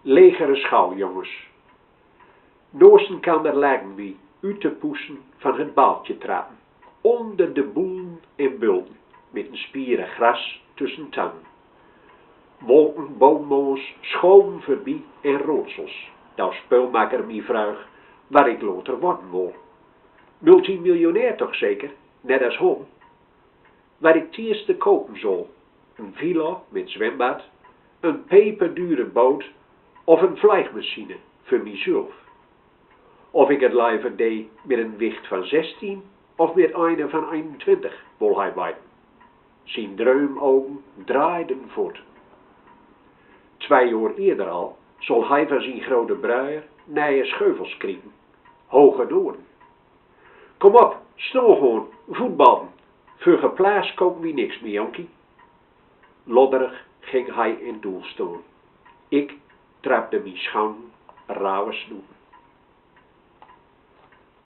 Legere schouw, jongens. Noosten kan er leggen wie uit te poesen van het baaltje trappen. Onder de boelen en bulten, met een spieren gras tussen tanden. Wolken, boommoos, schoven voorbij en roodsels. Nou speelmaker mij vraag waar ik later worden wil. Multimiljonair toch zeker, net als hom. Waar ik het eerste kopen zal. Een villa met zwembad, een peperdure boot of een vliegmachine voor mijzelf. Of ik het liever deed met een wicht van 16 of met een van 21, wil hij weten. Zijn droomogen draaiden voort. 2 jaar eerder al zal hij van zijn grote bruier nije scheuvels kriegen, hoge noorden. Kom op, snel gewoon, voetballen. Voor geplaatst kopen we niks meer, jonkie. Lodderig ging hij in doel staan. Ik trapte mijn schoon rauwe snoep.